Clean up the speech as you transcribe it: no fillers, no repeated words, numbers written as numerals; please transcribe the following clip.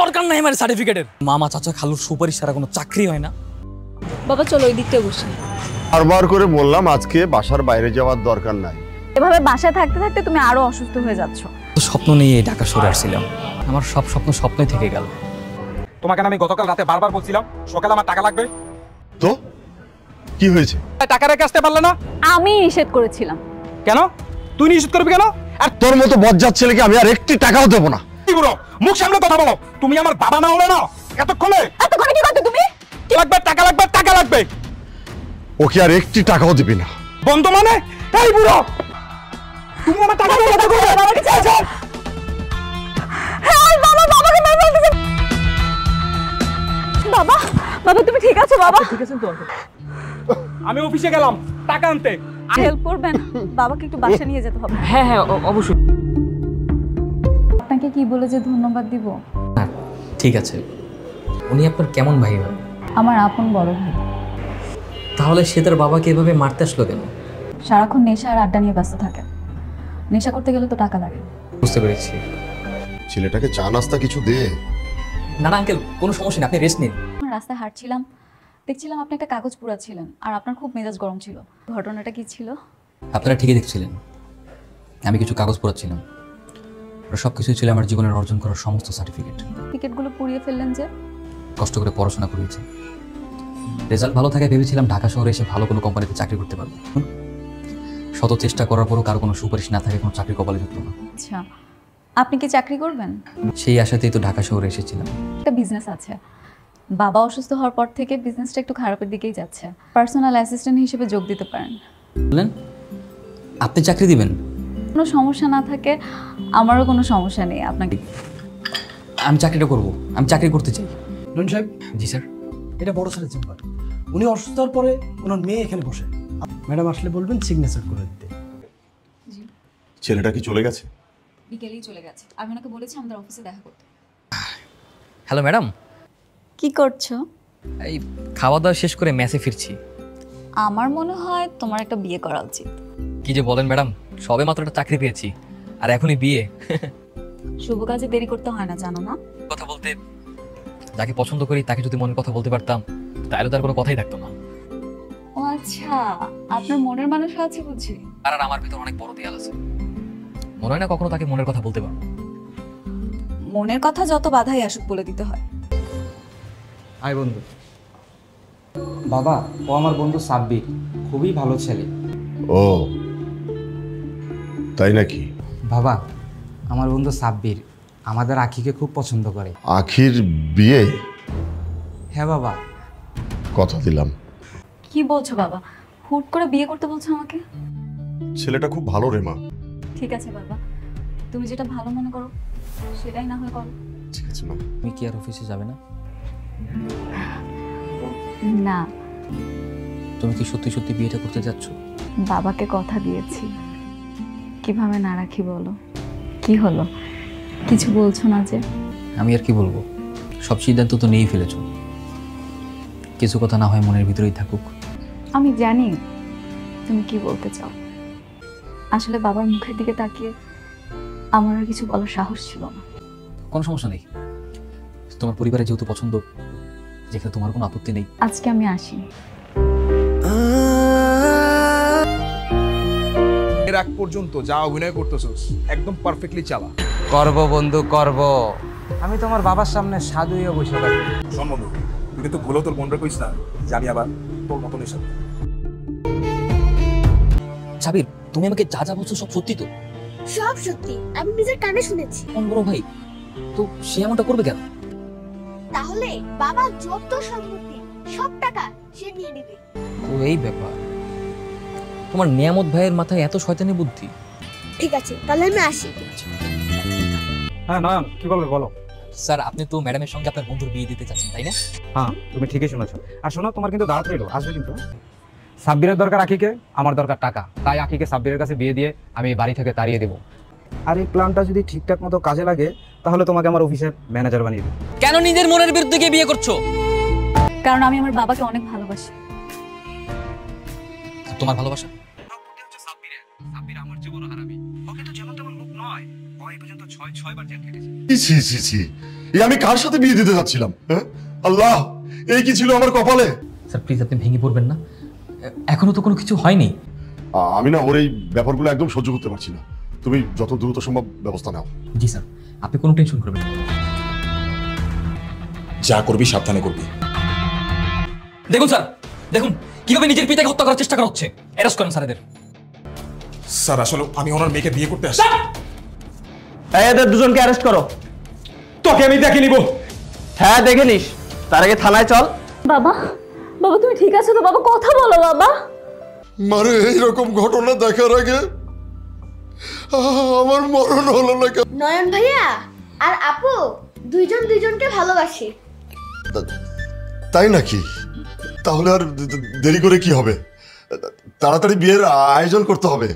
দরকার নাই আমার সার্টিফিকেটের। মামা চাচা খালুর সুপারিশ ছাড়া কোনো চাকরি হয় না। বাবা চলো ওই দিকটা বসি। বারবার করে বললাম আজকে বাসার বাইরে যাওয়ার দরকার নাই। এভাবে বাসায় থাকতে থাকতে তুমি আরো অসুস্থ হয়ে যাচ্ছ। স্বপ্ন নিয়ে ঢাকা সরে আসছিলাম, আমার সব স্বপ্ন স্বপ্নই থেকে গেল। তোমাকে আমি গতকাল রাতে বারবার বলছিলাম সকালে আমার টাকা লাগবে। তো কি হয়েছে? টাকা রেখে আসতে পারলে না? আমি নিষেধ করেছিলাম। কেন? তুই নিষেধ করবি কেন? আর তোর মতো বজ্জাত ছেলেকে আমি আর একটি টাকাও দেবো না। কি বলো? মুখ সামনে কথা বলো। তুমি আমার বাবা না হলে না এতক্ষণে কি করতে তুমি? কি লাগবে? টাকা লাগবে, টাকা লাগবে। ওকে আর একটি টাকাও দিবি না। বন্ধ মানে? এই বুড়ো তুমি আমার টাকা দিয়ে কথা বলবে? বাবাকে চাইছো? হ্যাঁ বাবা, বাবাকে মেরে ফেলতেছে। বাবা, বাবা তুমি ঠিক আছো বাবা? ঠিক আছেন তো? আমি অফিসে গেলাম টাকা আনতে। হেল্প করবেন? বাবাকে একটু বাসা নিয়ে যেতে হবে। হ্যাঁ হ্যাঁ অবশ্যই। আপনাকে কি বলে যে ধন্যবাদ দিব? ঠিক আছে, উনি আপনার কেমন ভাই হয়? আমার আপন বড় ভাই। তাহলে সে তার বাবাকে এভাবে মারতে আসলো কেন? সারাক্ষণ নেশা আর আড্ডা নিয়ে ব্যস্ত থাকে। নেশা করতে গেলে তো টাকা লাগে। বুঝতে পেরেছি। ছেলেটাকে চা নাস্তা কিছু দে। না না আঙ্কেল, কোনো সমস্যা নেই, আপনি রেস্ট নিন। রাস্তায় হাঁটছিলাম, দেখছিলাম আপনি একটা কাগজ পোড়াচ্ছিলেন আর আপনার খুব মেজাজ গরম ছিল। ঘটনাটা কি ছিল? আপনারা ঠিকই দেখছিলেন, আমি কিছু কাগজ পড়াচ্ছিলাম। ওরা সব কিছুই ছিল আমার জীবনের অর্জন করার সমস্ত সার্টিফিকেট। টিকিটগুলো পুড়িয়ে ফেললেন যে? কষ্ট করে পড়াশোনা করিয়েছি, রেজাল্ট ভালো থাকে ভেবেছিলাম ঢাকা শহরে এসে ভালো কোনো কোম্পানিতে চাকরি করতে পারবো। শত চেষ্টা করার পরও কারো কোনো সুপারিশ না থাকে কোনো চাকরি কপালে জুটলো না। আচ্ছা, আপনি কি চাকরি করবেন? সেই আশাতেই তো ঢাকা শহরে এসেছিলাম। একটা বিজনেস আছে, বাবা অসুস্থ হওয়ার পর থেকে বিজনেসটা একটু খারাপের দিকেই যাচ্ছে। পার্সোনাল অ্যাসিস্ট্যান্ট হিসেবে যোগ দিতে পারেন। বললেন আপনি চাকরি দিবেন? কোনো সমস্যা না থাকে আমারও কোনো সমস্যা নেই। আপনাকে আমি চাকরিটা করব, আমি চাকরি করতে চাই। নন সাহেব, জি স্যার। এটা বড় স্যারের চেম্বার। উনি অসুস্থ হওয়ার পরে ওনার মেয়ে এখানে বসে। ম্যাডাম আসলে বলবেন সিগনেচার করে দিতে। ছেলেটা কি চলে গেছে? বিকেলেই চলে গেছে। আমি ওনাকে বলেছি আমাদের অফিসে দেখা করতে। Hello madam. কি করছো? এই খাওয়া দাওয়া শেষ করে মেসে ফিরছি। আমার মনে হয় তোমার একটা বিয়ে করা উচিত। কি যে বলেন ম্যাডাম, সবে মাত্র একটা চাকরি পেয়েছি আর এখনই বিয়ে? শুভ কাজে দেরি করতে হয় না, জানো না? কথা বলতে যাকে পছন্দ করি তাকে যদি মনের কথা বলতে পারতাম তাহলে তার কোনো কথাই থাকতো না। ও আচ্ছা, আপনার মনের মানুষ আছে বুঝি? আর আমার ভিতর অনেক বড় দেয়াল আছে, মনে হয় না কখনো তাকে মনের কথা বলতে পারবো। মনের কথা যত বাধাই আসুক বলে দিতে হয়। হাই বন্ধু। বাবা, ও আমার বন্ধু সাব্বির, খুবই ভালো ছেলে। ও তাই নাকি? বাবা, আমার বন্ধু সাব্বির আমাদের আখিকে খুব পছন্দ করে। আখির বিয়ে? হ্যাঁ বাবা। কথা দিলাম। কি বলছো বাবা? হুট করে বিয়ে করতে বলছো আমাকে? ছেলেটা খুব ভালো রে মা। ঠিক আছে বাবা, তুমি যেটা ভালো মনে করো সেটাই না হয় করো। ঠিক আছে মা। তুমি কি আর অফিসে যাবে না? না। তুমি কি সত্যি সত্যি বিয়েটা করতে যাচ্ছ? বাবাকে কথা দিয়েছি, কিভাবে না রাখি বলো? কি হলো, কিছু বলছো না যে? আমি আর কি বলবো, সব সিদ্ধান্ত তো নিয়েই ফেলেছ। কিছু কথা না হয় মনের ভিতরেই থাকুক। আমি জানি তুমি কি বলতে চাও। আসলে বাবার মুখের দিকে তাকিয়ে আমার আর কিছু বলার সাহস ছিল না। কোনো সমস্যা নেই, তোমার পরিবারে যেহেতু পছন্দ, যেখানে তোমার কোনো আপত্তি নেই। আজকে আমি আসি। এর আগ পর্যন্ত যা অভিনয় করতেছস একদম পারফেক্টলি চালা। করব বন্ধু করব। আমি তোমার বাবার সামনে সাধু হয়ে বসে থাকি। শোন বন্ধু, তুই কিন্তু ভুলেও তোর বোনরা কইস না যে আমি আবার তোর মতন এসব। সাবির, তুমি আমাকে যা যা বলছো সব সত্যি তো? সব সত্যি, আমি নিজের কানে শুনেছি। কোন বড় ভাই, তো সে এমনটা করবে কেন? তাহলে বাবা যত সম্পত্তি সব টাকা সে নিয়ে নেবে। তো এই ব্যাপার, তোমার নিয়ামত ভাইয়ের মাথায় এত শয়তানি বুদ্ধি? ঠিক আছে, তাহলে আমি আসি। হ্যাঁ না, কি বলবে বলো। স্যার, আপনি তো ম্যাডামের সঙ্গে আপনার বন্ধুর বিয়ে দিতে চাচ্ছেন, তাই না? হ্যাঁ, তুমি ঠিকই শুনেছো। আর শোনো, তোমার কিন্তু দাঁড়াতে এলো আসবে কিন্তু। সাব্বিরের দরকার আখিকে, আমার দরকার টাকা। তাই আখিকে সাব্বিরের কাছে বিয়ে দিয়ে আমি বাড়ি থেকে তাড়িয়ে দেবো। আর এই প্ল্যানটা যদি ঠিকঠাক মতো কাজে লাগে তাহলে তোমাকে আমার অফিসের ম্যানেজার বানিয়ে দেবো। কেন নিজের মনের বিরুদ্ধে গিয়ে বিয়ে করছো? কারণ আমি আমার বাবাকে অনেক ভালোবাসি। তোমার ভালোবাসা? সাব্বির আমার জীবন হারামি। ওকে তো যেমন তেমন লোক নয়, ও এই পর্যন্ত 6বার জেল খেটেছে। ছি ছি ছি, এই আমি কার সাথে বিয়ে দিতে যাচ্ছিলাম? হ্যাঁ আল্লাহ, এই কি ছিল আমার কপালে? স্যার প্লিজ আপনি ভেঙে পড়বেন না, এখনো তো কোনো কিছু হয়নি। আমি না ওর এই ব্যাপারগুলো একদম সহ্য করতে পারছি না। তুমি যত দ্রুত সম্ভব ব্যবস্থা নাও। জি স্যার, আপনি কোনো টেনশন করবেন না। যা করবি সাবধানে করবি। দেখুন স্যার, দেখুন কিভাবে নিজের পিতাকে হত্যা করার চেষ্টা করা হচ্ছে। অ্যারেস্ট করেন স্যার এদের। স্যার আসলে আমি ওনার মেয়েকে বিয়ে করতে আসি। এদের দুজনকে অ্যারেস্ট করো। তোকে আমি দেখে নিব। হ্যাঁ দেখে নিস, তার আগে থানায় চল। বাবা, বাবা তুমি ঠিক আছো তো? বাবা কথা বলো বাবা। মানে এইরকম ঘটনা দেখার আগে আমার মরণ হলো না কেন? নয়ন ভাইয়া আর আপু দুইজন দুইজনকে ভালোবাসে। তাই নাকি? তাহলে আর দেরি করে কি হবে? তাড়াতাড়ি বিয়ের আয়োজন করতে হবে।